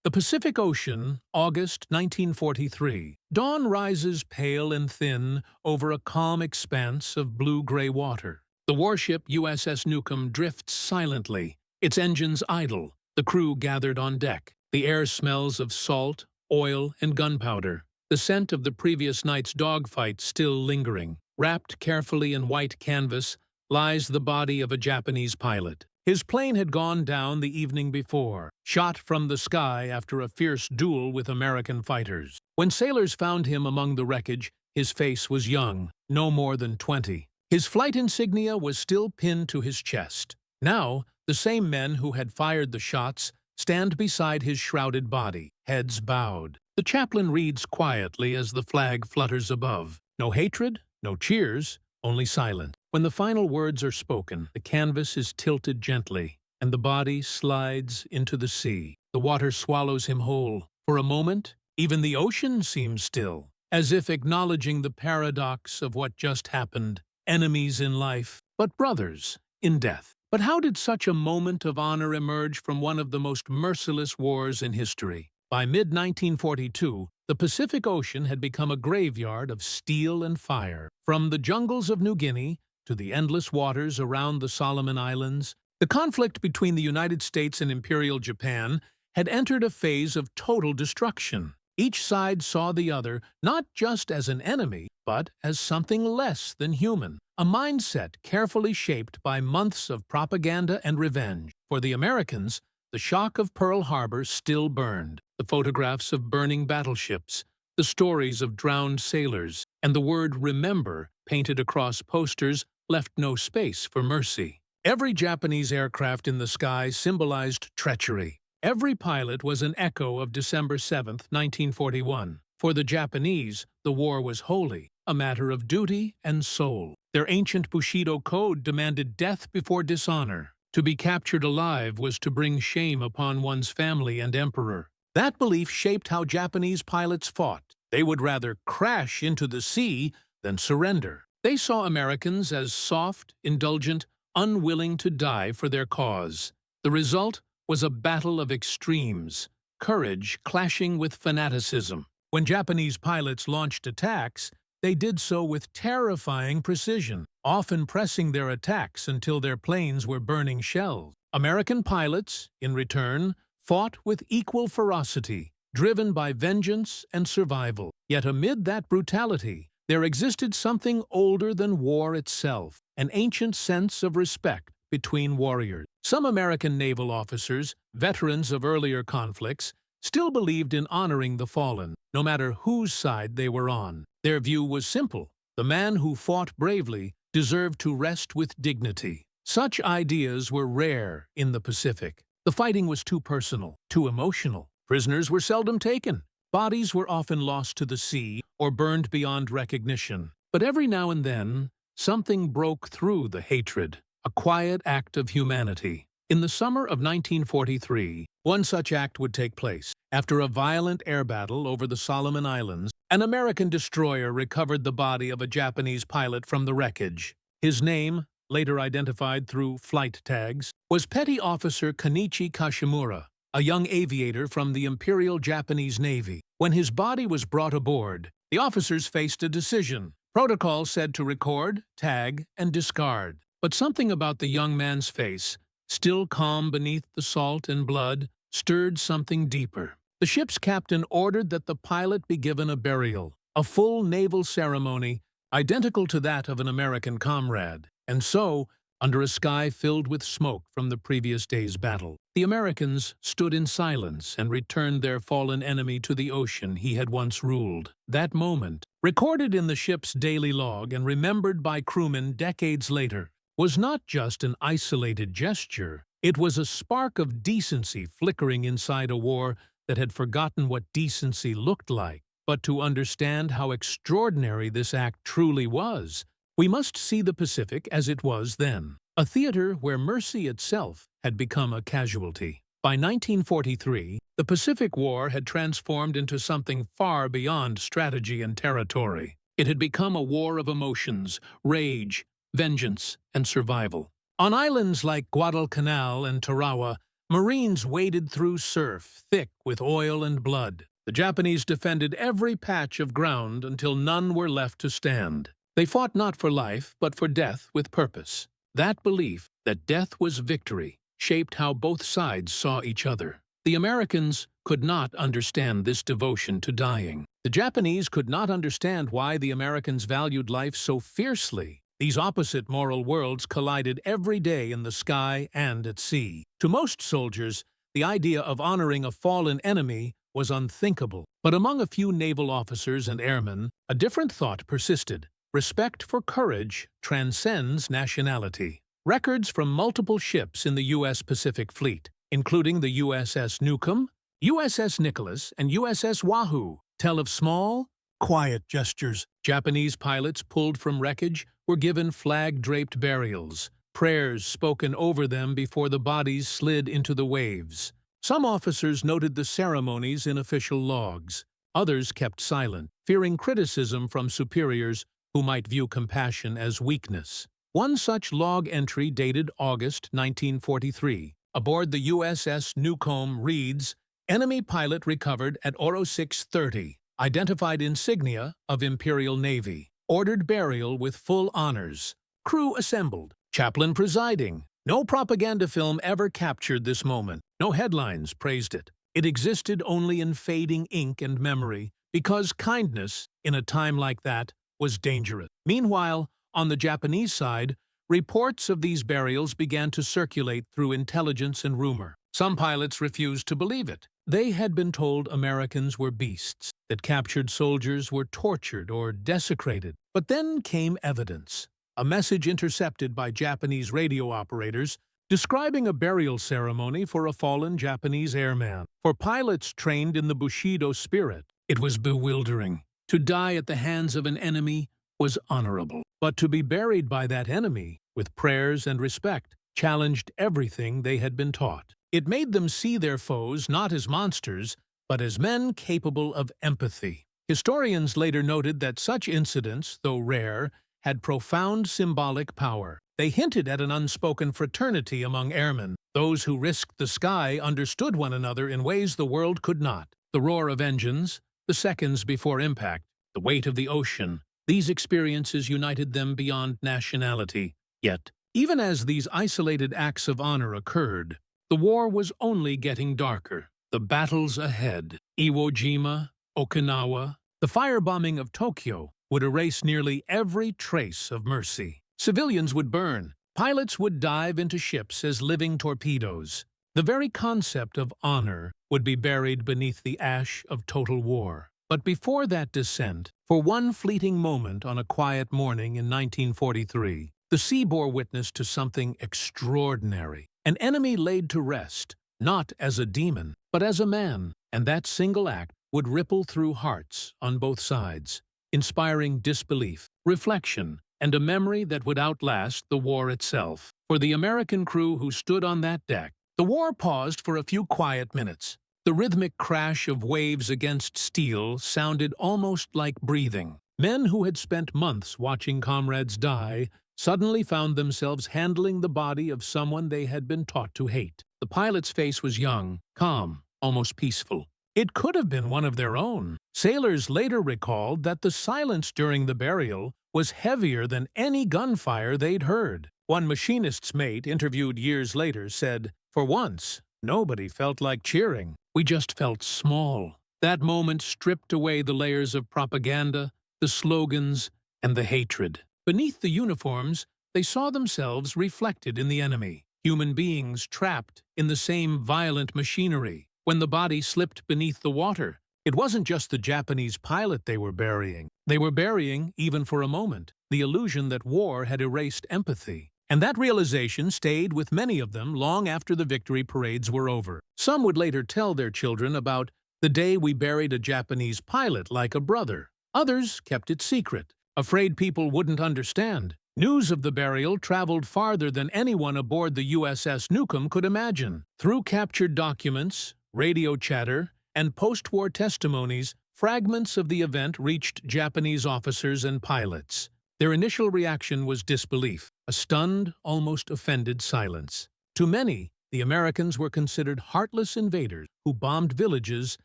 The Pacific Ocean, August 1943. Dawn rises pale and thin over a calm expanse of blue-gray water. The warship USS Newcomb drifts silently, its engines idle, the crew gathered on deck. The air smells of salt, oil, and gunpowder, the scent of the previous night's dogfight still lingering. Wrapped carefully in white canvas lies the body of a Japanese pilot. His plane had gone down the evening before, shot from the sky after a fierce duel with American fighters. When sailors found him among the wreckage, his face was young, no more than 20. His flight insignia was still pinned to his chest. Now, the same men who had fired the shots stand beside his shrouded body, heads bowed. The chaplain reads quietly as the flag flutters above. No hatred, no cheers, only silence. When the final words are spoken, the canvas is tilted gently, and the body slides into the sea. The water swallows him whole. For a moment, even the ocean seems still, as if acknowledging the paradox of what just happened. Enemies in life, but brothers in death. But how did such a moment of honor emerge from one of the most merciless wars in history? By mid-1942, the Pacific Ocean had become a graveyard of steel and fire. From the jungles of New Guinea to the endless waters around the Solomon Islands, the conflict between the United States and Imperial Japan had entered a phase of total destruction. Each side saw the other not just as an enemy, but as something less than human, a mindset carefully shaped by months of propaganda and revenge. For the Americans, the shock of Pearl Harbor still burned. The photographs of burning battleships, the stories of drowned sailors, and the word "remember" painted across posters left no space for mercy. Every Japanese aircraft in the sky symbolized treachery. Every pilot was an echo of December 7, 1941. For the Japanese, the war was holy, a matter of duty and soul. Their ancient Bushido code demanded death before dishonor. To be captured alive was to bring shame upon one's family and emperor. That belief shaped how Japanese pilots fought. They would rather crash into the sea than surrender. They saw Americans as soft, indulgent, unwilling to die for their cause. The result was a battle of extremes, courage clashing with fanaticism. When Japanese pilots launched attacks, they did so with terrifying precision, often pressing their attacks until their planes were burning shells. American pilots, in return, fought with equal ferocity, driven by vengeance and survival. Yet amid that brutality, there existed something older than war itself, an ancient sense of respect between warriors. Some American naval officers, veterans of earlier conflicts, still believed in honoring the fallen, no matter whose side they were on. Their view was simple: the man who fought bravely deserved to rest with dignity. Such ideas were rare in the Pacific. The fighting was too personal, too emotional. Prisoners were seldom taken. Bodies were often lost to the sea or burned beyond recognition. But every now and then, something broke through the hatred, a quiet act of humanity. In the summer of 1943, one such act would take place. After a violent air battle over the Solomon Islands, an American destroyer recovered the body of a Japanese pilot from the wreckage. His name, later identified through flight tags, was Petty Officer Kenichi Kashimura, a young aviator from the Imperial Japanese Navy. When his body was brought aboard, the officers faced a decision. Protocol said to record, tag, and discard. But something about the young man's face, still calm beneath the salt and blood, stirred something deeper. The ship's captain ordered that the pilot be given a burial, a full naval ceremony identical to that of an American comrade. And so, under a sky filled with smoke from the previous day's battle, the Americans stood in silence and returned their fallen enemy to the ocean he had once ruled. That moment, recorded in the ship's daily log and remembered by crewmen decades later, was not just an isolated gesture. It was a spark of decency flickering inside a war that had forgotten what decency looked like. But to understand how extraordinary this act truly was, we must see the Pacific as it was then, a theater where mercy itself had become a casualty. By 1943, the Pacific War had transformed into something far beyond strategy and territory. It had become a war of emotions, rage, vengeance, and survival. On islands like Guadalcanal and Tarawa, Marines waded through surf, thick with oil and blood. The Japanese defended every patch of ground until none were left to stand. They fought not for life, but for death with purpose. That belief that death was victory shaped how both sides saw each other. The Americans could not understand this devotion to dying. The Japanese could not understand why the Americans valued life so fiercely. These opposite moral worlds collided every day in the sky and at sea. To most soldiers, the idea of honoring a fallen enemy was unthinkable. But among a few naval officers and airmen, a different thought persisted. Respect for courage transcends nationality. Records from multiple ships in the U.S. Pacific Fleet, including the USS Newcomb, USS Nicholas, and USS Wahoo, tell of small, quiet gestures. Japanese pilots pulled from wreckage were given flag-draped burials, prayers spoken over them before the bodies slid into the waves. Some officers noted the ceremonies in official logs. Others kept silent, fearing criticism from superiors who might view compassion as weakness. One such log entry dated August 1943. Aboard the USS Newcomb reads, "Enemy pilot recovered at Oro 6:30. Identified insignia of Imperial Navy. Ordered burial with full honors. Crew assembled. Chaplain presiding." No propaganda film ever captured this moment. No headlines praised it. It existed only in fading ink and memory, because kindness, in a time like that, was dangerous. Meanwhile, on the Japanese side, reports of these burials began to circulate through intelligence and rumor. Some pilots refused to believe it. They had been told Americans were beasts, that captured soldiers were tortured or desecrated. But then came evidence. A message intercepted by Japanese radio operators describing a burial ceremony for a fallen Japanese airman. For pilots trained in the Bushido spirit, it was bewildering. To die at the hands of an enemy was honorable. But to be buried by that enemy, with prayers and respect, challenged everything they had been taught. It made them see their foes not as monsters, but as men capable of empathy. Historians later noted that such incidents, though rare, had profound symbolic power. They hinted at an unspoken fraternity among airmen. Those who risked the sky understood one another in ways the world could not. The roar of engines, the seconds before impact, the weight of the ocean, these experiences united them beyond nationality. Yet, even as these isolated acts of honor occurred, the war was only getting darker. The battles ahead, Iwo Jima, Okinawa, the firebombing of Tokyo, would erase nearly every trace of mercy. Civilians would burn. Pilots would dive into ships as living torpedoes. The very concept of honor would be buried beneath the ash of total war. But before that descent, for one fleeting moment on a quiet morning in 1943, the sea bore witness to something extraordinary. An enemy laid to rest, not as a demon, but as a man, and that single act would ripple through hearts on both sides, inspiring disbelief, reflection, and a memory that would outlast the war itself. For the American crew who stood on that deck, the war paused for a few quiet minutes. The rhythmic crash of waves against steel sounded almost like breathing. Men who had spent months watching comrades die suddenly found themselves handling the body of someone they had been taught to hate. The pilot's face was young, calm, almost peaceful. It could have been one of their own. Sailors later recalled that the silence during the burial was heavier than any gunfire they'd heard. One machinist's mate, interviewed years later, said, "For once, nobody felt like cheering. We just felt small." That moment stripped away the layers of propaganda, the slogans, and the hatred. Beneath the uniforms, they saw themselves reflected in the enemy, human beings trapped in the same violent machinery. When the body slipped beneath the water, it wasn't just the Japanese pilot they were burying. They were burying, even for a moment, the illusion that war had erased empathy. And that realization stayed with many of them long after the victory parades were over. Some would later tell their children about the day we buried a Japanese pilot like a brother. Others kept it secret, afraid people wouldn't understand. News of the burial traveled farther than anyone aboard the USS Newcomb could imagine. Through captured documents, radio chatter, and post-war testimonies, fragments of the event reached Japanese officers and pilots. Their initial reaction was disbelief, a stunned, almost offended silence. To many, The Americans were considered heartless invaders who bombed villages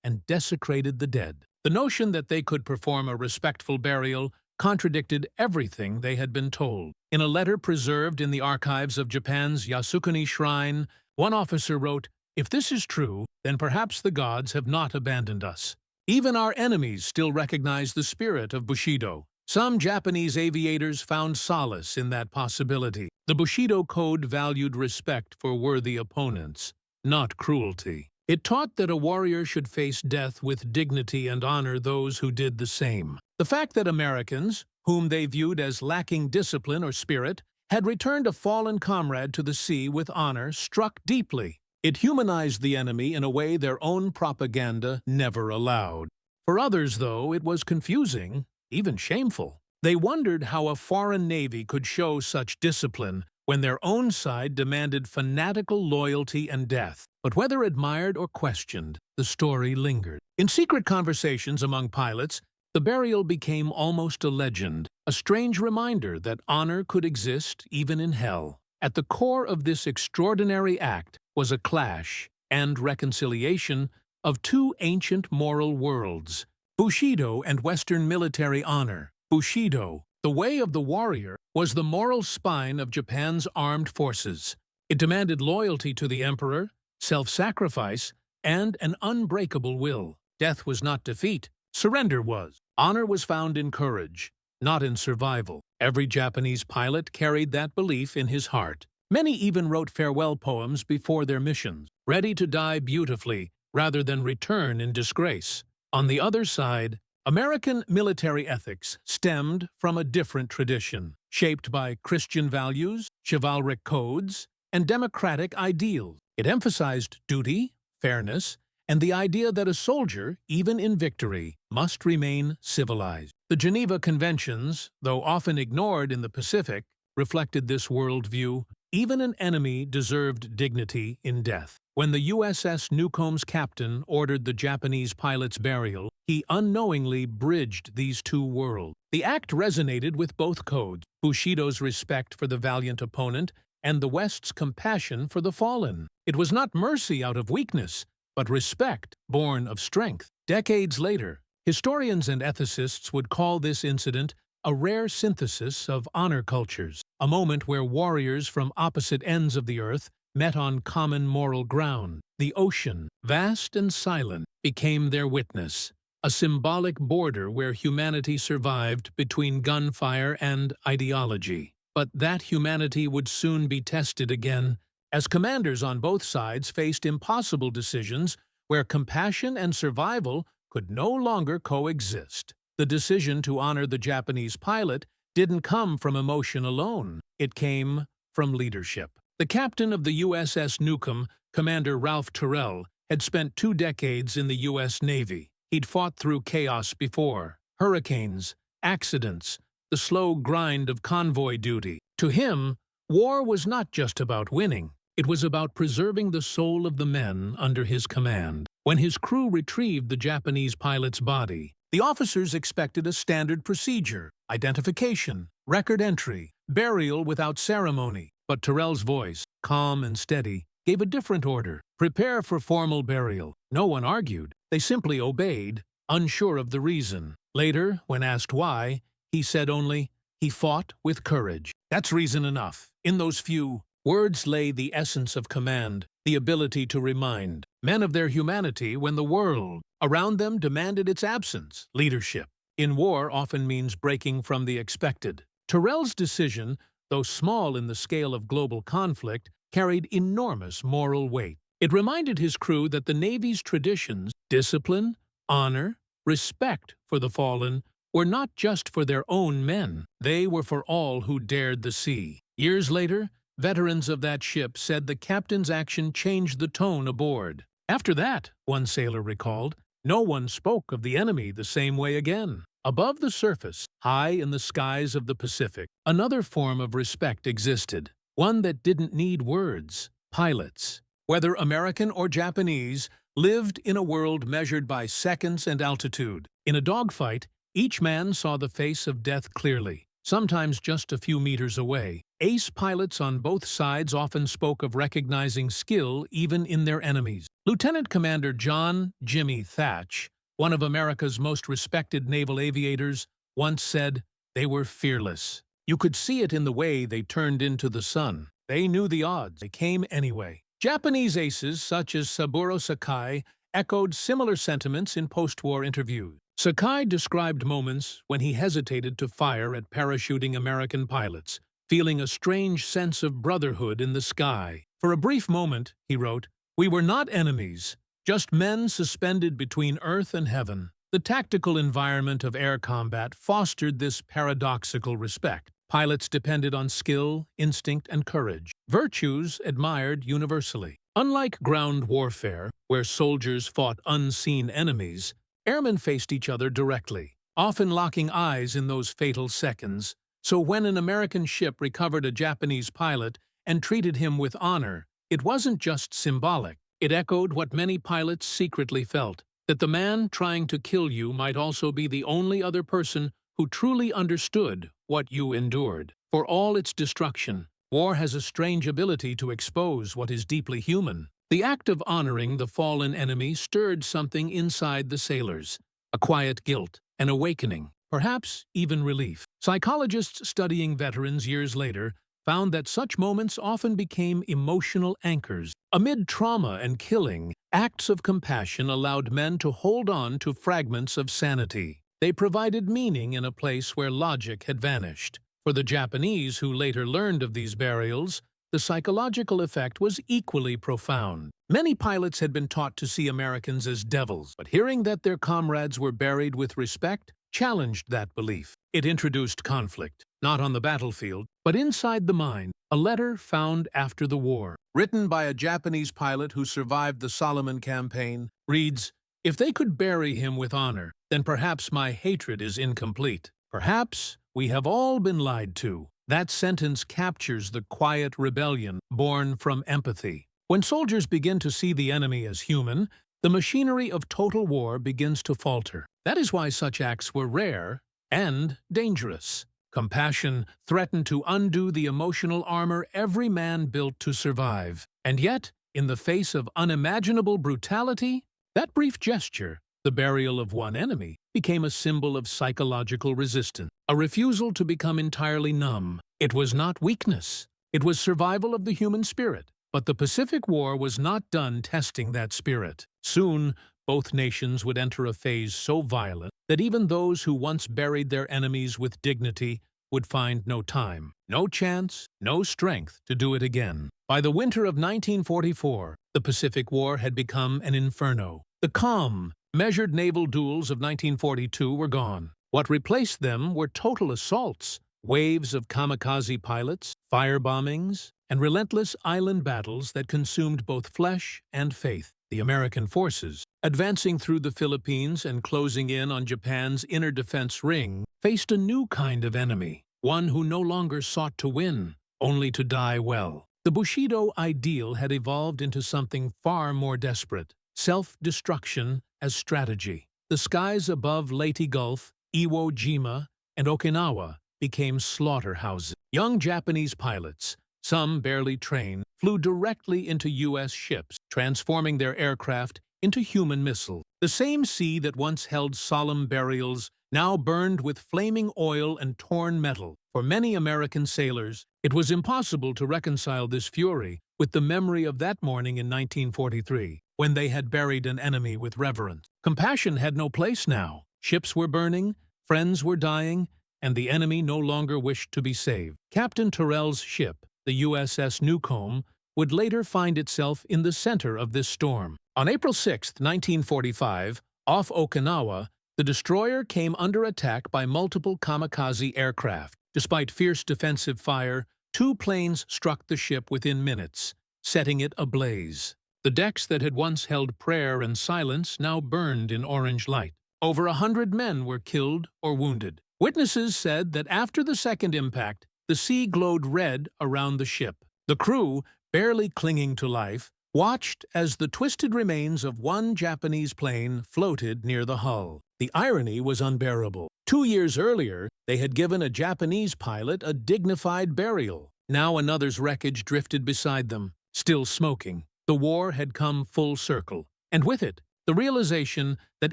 and desecrated the dead. The notion that they could perform a respectful burial contradicted everything they had been told. In a letter preserved in the archives of Japan's Yasukuni Shrine, one officer wrote, "If this is true, then perhaps the gods have not abandoned us. Even our enemies still recognize the spirit of Bushido." Some Japanese aviators found solace in that possibility. The Bushido Code valued respect for worthy opponents, not cruelty. It taught that a warrior should face death with dignity and honor those who did the same. The fact that Americans, whom they viewed as lacking discipline or spirit, had returned a fallen comrade to the sea with honor struck deeply. It humanized the enemy in a way their own propaganda never allowed. For others, though, it was confusing, even shameful. They wondered how a foreign navy could show such discipline when their own side demanded fanatical loyalty and death. But whether admired or questioned, the story lingered. In secret conversations among pilots, the burial became almost a legend, a strange reminder that honor could exist even in hell. At the core of this extraordinary act was a clash and reconciliation of two ancient moral worlds, Bushido and Western military honor. Bushido, the way of the warrior, was the moral spine of Japan's armed forces. It demanded loyalty to the emperor, self-sacrifice, and an unbreakable will. Death was not defeat, surrender was. Honor was found in courage, not in survival. Every Japanese pilot carried that belief in his heart. Many even wrote farewell poems before their missions, ready to die beautifully rather than return in disgrace. On the other side, American military ethics stemmed from a different tradition, shaped by Christian values, chivalric codes, and democratic ideals. It emphasized duty, fairness, and the idea that a soldier, even in victory, must remain civilized. The Geneva Conventions, though often ignored in the Pacific, reflected this worldview. Even an enemy deserved dignity in death. When the USS Newcomb's captain ordered the Japanese pilot's burial, he unknowingly bridged these two worlds. The act resonated with both codes, Bushido's respect for the valiant opponent and the West's compassion for the fallen. It was not mercy out of weakness, but respect born of strength. Decades later, historians and ethicists would call this incident a rare synthesis of honor cultures, a moment where warriors from opposite ends of the earth met on common moral ground. The ocean, vast and silent, became their witness, a symbolic border where humanity survived between gunfire and ideology. But that humanity would soon be tested again, as commanders on both sides faced impossible decisions where compassion and survival could no longer coexist. The decision to honor the Japanese pilot didn't come from emotion alone. It came from leadership. The captain of the USS Newcomb, Commander Ralph Terrell, had spent 2 decades in the U.S. Navy. He'd fought through chaos before: hurricanes, accidents, the slow grind of convoy duty. To him, war was not just about winning. It was about preserving the soul of the men under his command. When his crew retrieved the Japanese pilot's body, the officers expected a standard procedure: identification, record entry, burial without ceremony. But Terrell's voice, calm and steady, gave a different order: prepare for formal burial. No one argued. They simply obeyed, unsure of the reason. Later, when asked why, he said only, "He fought with courage." That's reason enough. In those few words lay the essence of command, the ability to remind men of their humanity when the world around them demanded its absence. Leadership in war often means breaking from the expected. Terrell's decision, though small in the scale of global conflict, carried enormous moral weight. It reminded his crew that the Navy's traditions, discipline, honor, respect for the fallen, were not just for their own men. They were for all who dared the sea. Years later, veterans of that ship said the captain's action changed the tone aboard. After that, one sailor recalled, no one spoke of the enemy the same way again. Above the surface, high in the skies of the Pacific, another form of respect existed, one that didn't need words. Pilots, whether American or Japanese, lived in a world measured by seconds and altitude. In a dogfight, each man saw the face of death clearly. sometimes just a few meters away. Ace pilots on both sides often spoke of recognizing skill even in their enemies. Lieutenant Commander John "Jimmy" Thatch, one of America's most respected naval aviators, once said, "They were fearless. You could see it in the way they turned into the sun. They knew the odds. They came anyway." Japanese aces such as Saburo Sakai echoed similar sentiments in post-war interviews. Sakai described moments when he hesitated to fire at parachuting American pilots, feeling a strange sense of brotherhood in the sky. "For a brief moment," he wrote, "we were not enemies, just men suspended between earth and heaven." The tactical environment of air combat fostered this paradoxical respect. Pilots depended on skill, instinct, and courage, virtues admired universally. Unlike ground warfare, where soldiers fought unseen enemies, airmen faced each other directly, often locking eyes in those fatal seconds. So when an American ship recovered a Japanese pilot and treated him with honor, it wasn't just symbolic. It echoed what many pilots secretly felt, that the man trying to kill you might also be the only other person who truly understood what you endured. For all its destruction, war has a strange ability to expose what is deeply human. The act of honoring the fallen enemy stirred something inside the sailors, a quiet guilt, an awakening, perhaps even relief. Psychologists studying veterans years later found that such moments often became emotional anchors. Amid trauma and killing, acts of compassion allowed men to hold on to fragments of sanity. They provided meaning in a place where logic had vanished. For the Japanese who later learned of these burials, the psychological effect was equally profound. Many pilots had been taught to see Americans as devils, but hearing that their comrades were buried with respect challenged that belief. It introduced conflict, not on the battlefield, but inside the mind. A letter found after the war, written by a Japanese pilot who survived the Solomon campaign, reads, "If they could bury him with honor, then perhaps my hatred is incomplete. Perhaps we have all been lied to." That sentence captures the quiet rebellion born from empathy. When soldiers begin to see the enemy as human, the machinery of total war begins to falter. That is why such acts were rare and dangerous. Compassion threatened to undo the emotional armor every man built to survive. And yet, in the face of unimaginable brutality, that brief gesture, the burial of one enemy, became a symbol of psychological resistance, a refusal to become entirely numb. It was not weakness. It was survival of the human spirit. But the Pacific War was not done testing that spirit. Soon, both nations would enter a phase so violent that even those who once buried their enemies with dignity would find no time, no chance, no strength to do it again. By the winter of 1944, the Pacific War had become an inferno. The calm, measured naval duels of 1942 were gone. What replaced them were total assaults, waves of kamikaze pilots, firebombings, and relentless island battles that consumed both flesh and faith. The American forces, advancing through the Philippines and closing in on Japan's inner defense ring, faced a new kind of enemy, one who no longer sought to win, only to die well. The Bushido ideal had evolved into something far more desperate: self-destruction as strategy. The skies above Leyte Gulf, Iwo Jima, and Okinawa became slaughterhouses. Young Japanese pilots, some barely trained, flew directly into U.S. ships, transforming their aircraft into human missiles. The same sea that once held solemn burials now burned with flaming oil and torn metal. For many American sailors, it was impossible to reconcile this fury with the memory of that morning in 1943, when they had buried an enemy with reverence. Compassion had no place now. Ships were burning, friends were dying, and the enemy no longer wished to be saved. Captain Terrell's ship, the USS Newcomb, would later find itself in the center of this storm. On April 6, 1945, off Okinawa, the destroyer came under attack by multiple kamikaze aircraft. Despite fierce defensive fire, 2 planes struck the ship within minutes, setting it ablaze. The decks that had once held prayer and silence now burned in orange light. Over 100 men were killed or wounded. Witnesses said that after the second impact, the sea glowed red around the ship. The crew, barely clinging to life, watched as the twisted remains of one Japanese plane floated near the hull. The irony was unbearable. 2 years earlier, they had given a Japanese pilot a dignified burial. Now another's wreckage drifted beside them, still smoking. The war had come full circle, and with it, the realization that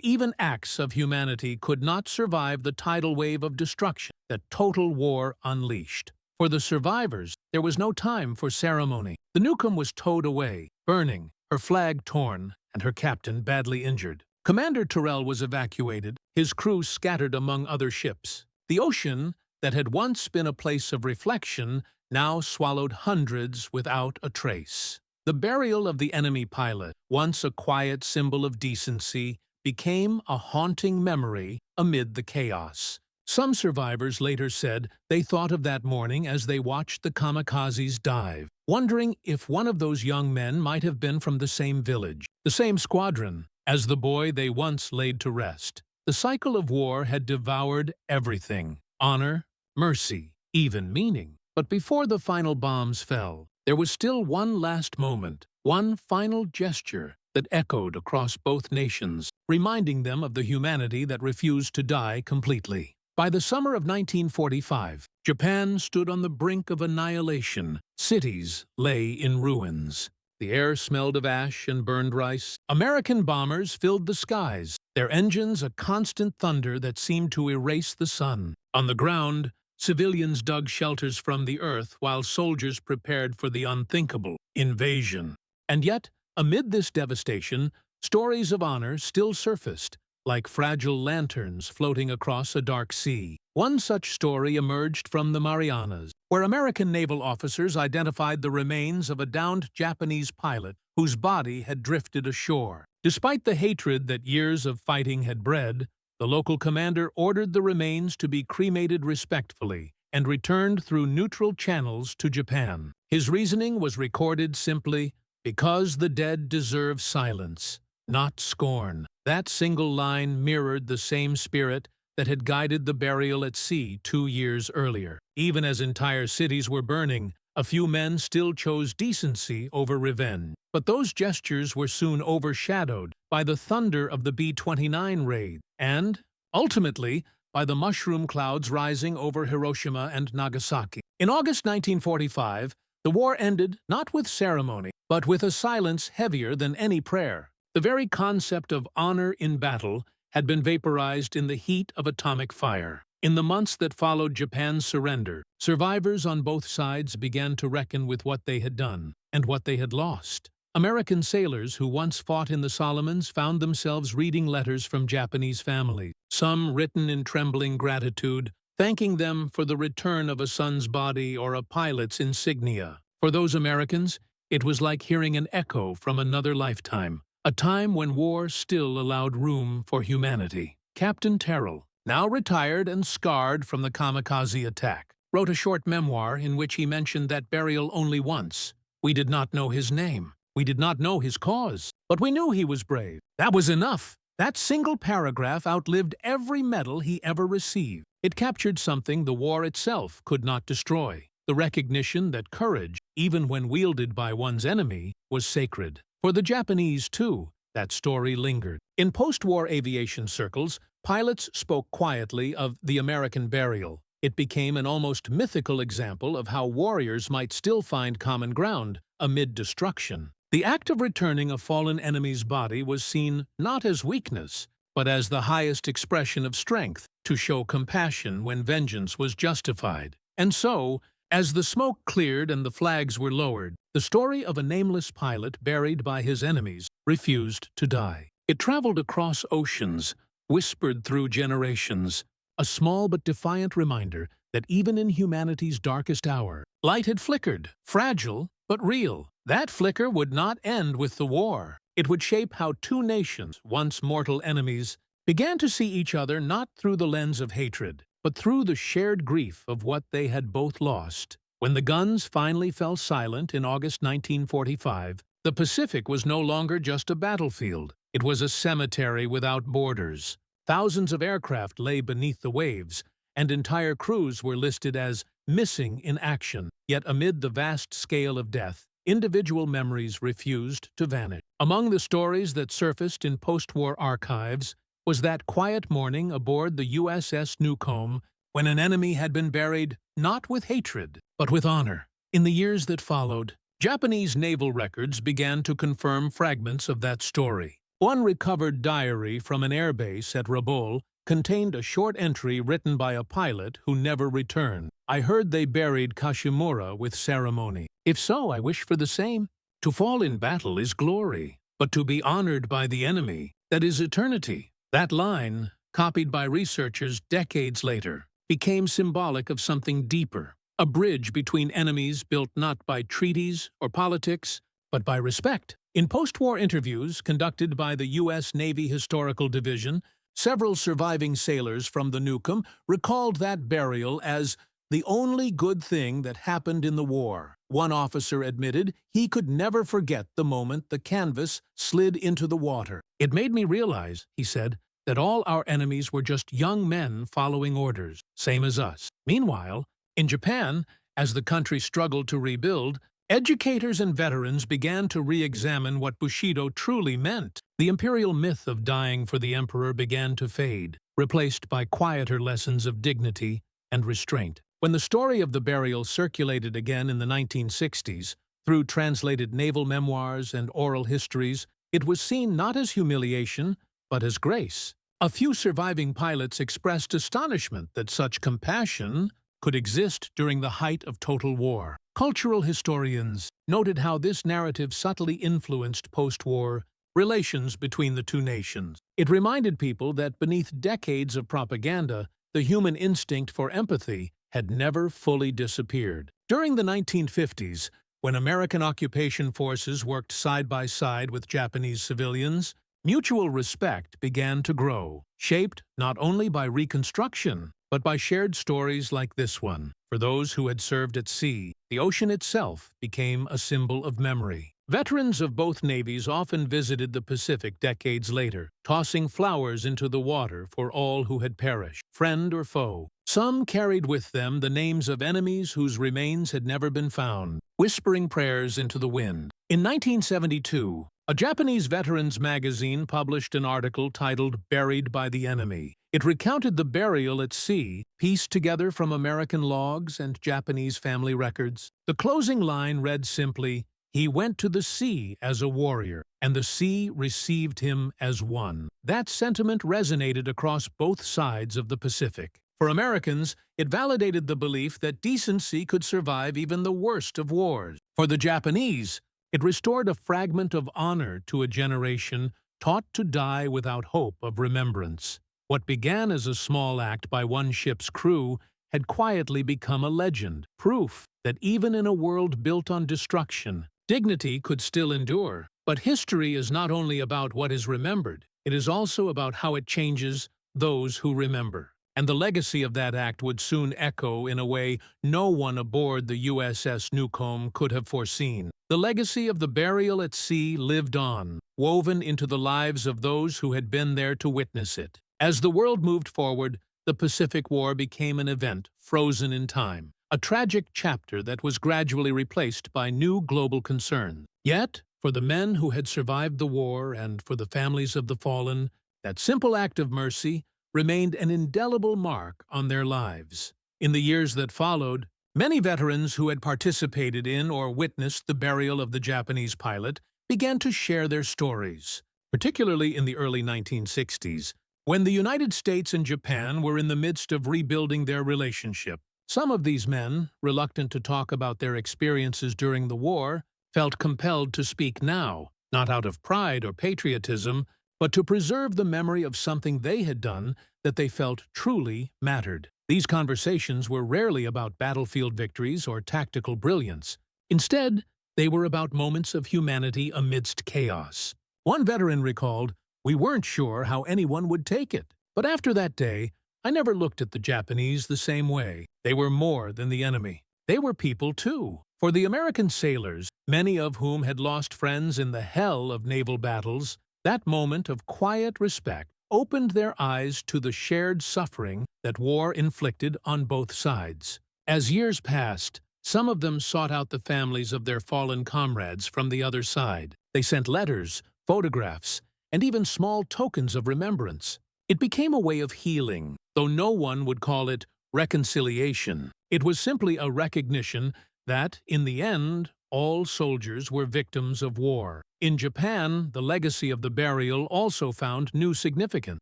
even acts of humanity could not survive the tidal wave of destruction that total war unleashed. For the survivors, there was no time for ceremony. The Newcomb was towed away, burning, her flag torn, and her captain badly injured. Commander Terrell was evacuated, his crew scattered among other ships. The ocean, that had once been a place of reflection, now swallowed hundreds without a trace. The burial of the enemy pilot, once a quiet symbol of decency, became a haunting memory amid the chaos. Some survivors later said they thought of that morning as they watched the kamikazes dive, wondering if one of those young men might have been from the same village, the same squadron, as the boy they once laid to rest. The cycle of war had devoured everything: honor, mercy, even meaning. But before the final bombs fell, there was still one last moment, one final gesture that echoed across both nations, reminding them of the humanity that refused to die completely. By the summer of 1945, Japan stood on the brink of annihilation. Cities lay in ruins. The air smelled of ash and burned rice. American bombers filled the skies, their engines a constant thunder that seemed to erase the sun. On the ground, civilians dug shelters from the earth while soldiers prepared for the unthinkable invasion. And yet, amid this devastation, stories of honor still surfaced, like fragile lanterns floating across a dark sea. One such story emerged from the Marianas, where American naval officers identified the remains of a downed Japanese pilot whose body had drifted ashore. Despite the hatred that years of fighting had bred, the local commander ordered the remains to be cremated respectfully and returned through neutral channels to Japan. His reasoning was recorded simply, "Because the dead deserve silence, not scorn." That single line mirrored the same spirit that had guided the burial at sea 2 years earlier. Even as entire cities were burning, a few men still chose decency over revenge. But those gestures were soon overshadowed by the thunder of the B-29 raid and, ultimately, by the mushroom clouds rising over Hiroshima and Nagasaki. In August 1945, the war ended not with ceremony, but with a silence heavier than any prayer. The very concept of honor in battle had been vaporized in the heat of atomic fire. In the months that followed Japan's surrender, survivors on both sides began to reckon with what they had done and what they had lost. American sailors who once fought in the Solomons found themselves reading letters from Japanese families, some written in trembling gratitude, thanking them for the return of a son's body or a pilot's insignia. For those Americans, it was like hearing an echo from another lifetime, a time when war still allowed room for humanity. Captain Terrell, now retired and scarred from the kamikaze attack, wrote a short memoir in which he mentioned that burial only once. "We did not know his name. We did not know his cause. But we knew he was brave. That was enough." That single paragraph outlived every medal he ever received. It captured something the war itself could not destroy: the recognition that courage, even when wielded by one's enemy, was sacred. For the Japanese, too, that story lingered. In post-war aviation circles, pilots spoke quietly of the American burial. It became an almost mythical example of how warriors might still find common ground amid destruction. The act of returning a fallen enemy's body was seen not as weakness, but as the highest expression of strength, to show compassion when vengeance was justified. And so, as the smoke cleared and the flags were lowered, the story of a nameless pilot buried by his enemies refused to die. It traveled across oceans, whispered through generations, a small but defiant reminder that even in humanity's darkest hour, light had flickered, fragile but real. That flicker would not end with the war. It would shape how two nations, once mortal enemies, began to see each other not through the lens of hatred, but through the shared grief of what they had both lost. When the guns finally fell silent in August 1945, the Pacific was no longer just a battlefield. It was a cemetery without borders. Thousands of aircraft lay beneath the waves, and entire crews were listed as missing in action. Yet amid the vast scale of death, individual memories refused to vanish. Among the stories that surfaced in post-war archives was that quiet morning aboard the USS Newcomb when an enemy had been buried not with hatred, but with honor. In the years that followed, Japanese naval records began to confirm fragments of that story. One recovered diary from an airbase at Rabaul contained a short entry written by a pilot who never returned. "I heard they buried Kashimura with ceremony. If so, I wish for the same. To fall in battle is glory, but to be honored by the enemy, that is eternity." That line, copied by researchers decades later, became symbolic of something deeper, a bridge between enemies built not by treaties or politics, but by respect. In post-war interviews conducted by the U.S. Navy Historical Division, several surviving sailors from the Newcomb recalled that burial as the only good thing that happened in the war. One officer admitted he could never forget the moment the canvas slid into the water. "It made me realize," he said, "that all our enemies were just young men following orders, same as us." Meanwhile, in Japan, as the country struggled to rebuild, educators and veterans began to re-examine what Bushido truly meant. The imperial myth of dying for the emperor began to fade, replaced by quieter lessons of dignity and restraint. When the story of the burial circulated again in the 1960s, through translated naval memoirs and oral histories, it was seen not as humiliation, but as grace. A few surviving pilots expressed astonishment that such compassion could exist during the height of total war. Cultural historians noted how this narrative subtly influenced post-war relations between the two nations. It reminded people that beneath decades of propaganda, the human instinct for empathy had never fully disappeared. During the 1950s, when American occupation forces worked side by side with Japanese civilians, mutual respect began to grow, shaped not only by Reconstruction, but by shared stories like this one. For those who had served at sea, the ocean itself became a symbol of memory. Veterans of both navies often visited the Pacific decades later, tossing flowers into the water for all who had perished, friend or foe. Some carried with them the names of enemies whose remains had never been found, whispering prayers into the wind. In 1972, a Japanese veterans magazine published an article titled "Buried by the Enemy." It recounted the burial at sea, pieced together from American logs and Japanese family records. The closing line read simply, "He went to the sea as a warrior, and the sea received him as one." That sentiment resonated across both sides of the Pacific. For Americans, it validated the belief that decency could survive even the worst of wars. For the Japanese, it restored a fragment of honor to a generation taught to die without hope of remembrance. What began as a small act by one ship's crew had quietly become a legend, proof that even in a world built on destruction, dignity could still endure. But history is not only about what is remembered, it is also about how it changes those who remember. And the legacy of that act would soon echo in a way no one aboard the USS Newcomb could have foreseen. The legacy of the burial at sea lived on, woven into the lives of those who had been there to witness it. As the world moved forward, the Pacific War became an event frozen in time, a tragic chapter that was gradually replaced by new global concerns. Yet, for the men who had survived the war and for the families of the fallen, that simple act of mercy remained an indelible mark on their lives. In the years that followed, many veterans who had participated in or witnessed the burial of the Japanese pilot began to share their stories, particularly in the early 1960s, when the United States and Japan were in the midst of rebuilding their relationship. Some of these men, reluctant to talk about their experiences during the war, felt compelled to speak now, not out of pride or patriotism, but to preserve the memory of something they had done that they felt truly mattered. These conversations were rarely about battlefield victories or tactical brilliance. Instead, they were about moments of humanity amidst chaos. One veteran recalled, "We weren't sure how anyone would take it. But after that day, I never looked at the Japanese the same way. They were more than the enemy. They were people too." For the American sailors, many of whom had lost friends in the hell of naval battles, that moment of quiet respect opened their eyes to the shared suffering that war inflicted on both sides. As years passed, Some of them sought out the families of their fallen comrades from the other side. They sent letters, photographs, and even small tokens of remembrance. It became a way of healing, though no one would call it reconciliation. It was simply a recognition that, in the end, all soldiers were victims of war. In Japan, the legacy of the burial also found new significance.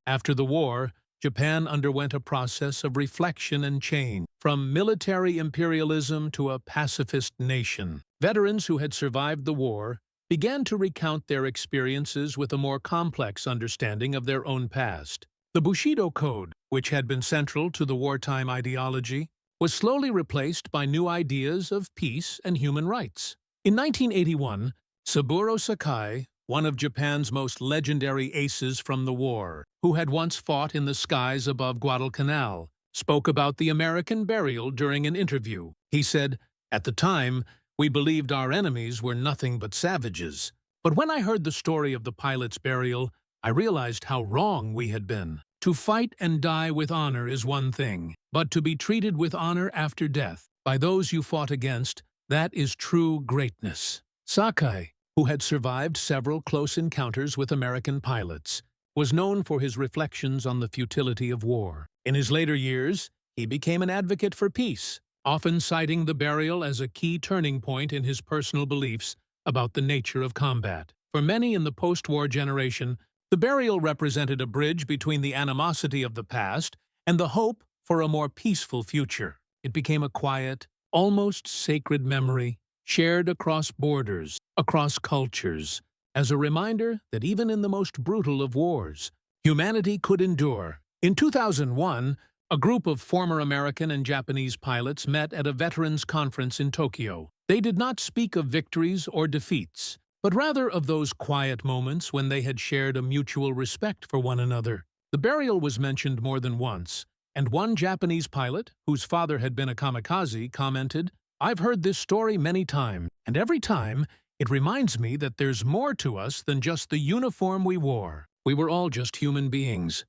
After the war, Japan underwent a process of reflection and change, from military imperialism to a pacifist nation. Veterans who had survived the war began to recount their experiences with a more complex understanding of their own past. The Bushido Code, which had been central to the wartime ideology, was slowly replaced by new ideas of peace and human rights. In 1981, Saburo Sakai, one of Japan's most legendary aces from the war, who had once fought in the skies above Guadalcanal, spoke about the American burial during an interview. He said, "At the time, we believed our enemies were nothing but savages. But when I heard the story of the pilot's burial, I realized how wrong we had been. To fight and die with honor is one thing, but to be treated with honor after death by those you fought against, that is true greatness." Sakai, who had survived several close encounters with American pilots, was known for his reflections on the futility of war. In his later years, he became an advocate for peace, often citing the burial as a key turning point in his personal beliefs about the nature of combat. For many in the post-war generation, the burial represented a bridge between the animosity of the past and the hope for a more peaceful future. It became a quiet, almost sacred memory, shared across borders, across cultures, as a reminder that even in the most brutal of wars, humanity could endure. In 2001, a group of former American and Japanese pilots met at a veterans conference in Tokyo. They did not speak of victories or defeats, but rather of those quiet moments when they had shared a mutual respect for one another. The burial was mentioned more than once, and one Japanese pilot, whose father had been a kamikaze, commented, "I've heard this story many times, and every time it reminds me that there's more to us than just the uniform we wore. We were all just human beings."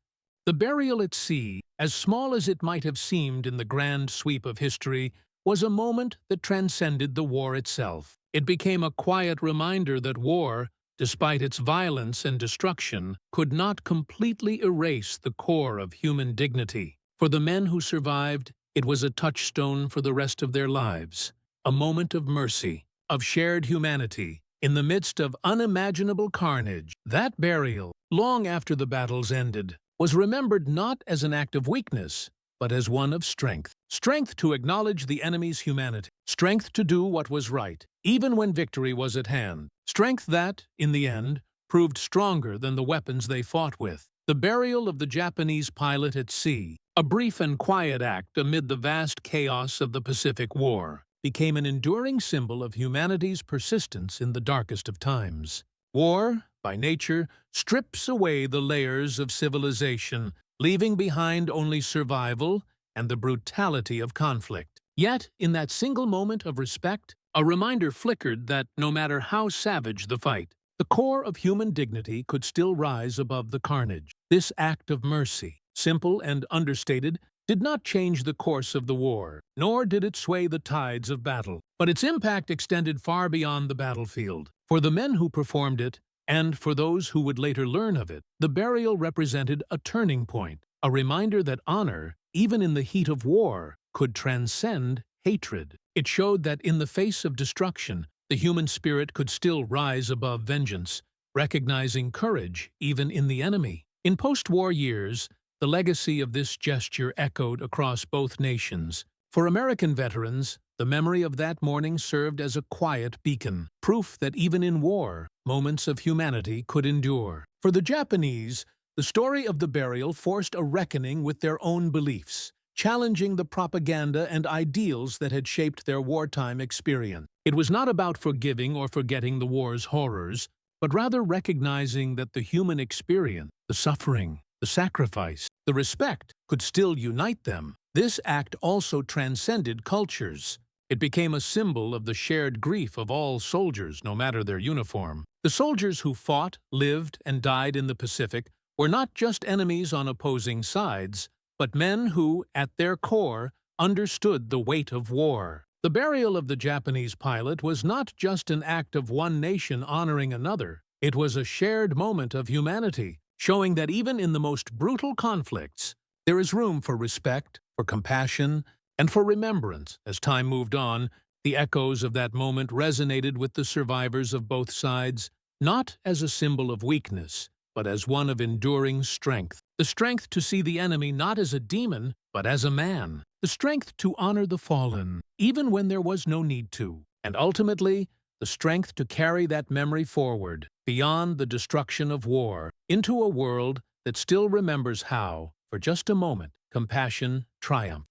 The burial at sea, as small as it might have seemed in the grand sweep of history, was a moment that transcended the war itself. It became a quiet reminder that war, despite its violence and destruction, could not completely erase the core of human dignity. For the men who survived, it was a touchstone for the rest of their lives, a moment of mercy, of shared humanity. In the midst of unimaginable carnage, that burial, long after the battles ended, was remembered not as an act of weakness, but as one of strength. Strength to acknowledge the enemy's humanity. Strength to do what was right, even when victory was at hand. Strength that, in the end, proved stronger than the weapons they fought with. The burial of the Japanese pilot at sea, a brief and quiet act amid the vast chaos of the Pacific War, became an enduring symbol of humanity's persistence in the darkest of times. War, by nature, strips away the layers of civilization, leaving behind only survival and the brutality of conflict. Yet, in that single moment of respect, a reminder flickered that no matter how savage the fight, the core of human dignity could still rise above the carnage. This act of mercy, simple and understated, did not change the course of the war, nor did it sway the tides of battle. But its impact extended far beyond the battlefield. For the men who performed it, and for those who would later learn of it, the burial represented a turning point, a reminder that honor, even in the heat of war, could transcend hatred. It showed that in the face of destruction, the human spirit could still rise above vengeance, recognizing courage even in the enemy. In post-war years, the legacy of this gesture echoed across both nations. For American veterans, the memory of that morning served as a quiet beacon, proof that even in war, moments of humanity could endure. For the Japanese, the story of the burial forced a reckoning with their own beliefs, challenging the propaganda and ideals that had shaped their wartime experience. It was not about forgiving or forgetting the war's horrors, but rather recognizing that the human experience, the suffering, the sacrifice, the respect, could still unite them. This act also transcended cultures. It became a symbol of the shared grief of all soldiers, no matter their uniform. The soldiers who fought, lived, and died in the Pacific were not just enemies on opposing sides, but men who, at their core, understood the weight of war. The burial of the Japanese pilot was not just an act of one nation honoring another. It was a shared moment of humanity, showing that even in the most brutal conflicts, there is room for respect, for compassion, and for remembrance. As time moved on, the echoes of that moment resonated with the survivors of both sides, not as a symbol of weakness, but as one of enduring strength. The strength to see the enemy not as a demon, but as a man. The strength to honor the fallen, even when there was no need to. And ultimately, the strength to carry that memory forward, beyond the destruction of war, into a world that still remembers how, for just a moment, compassion triumphed.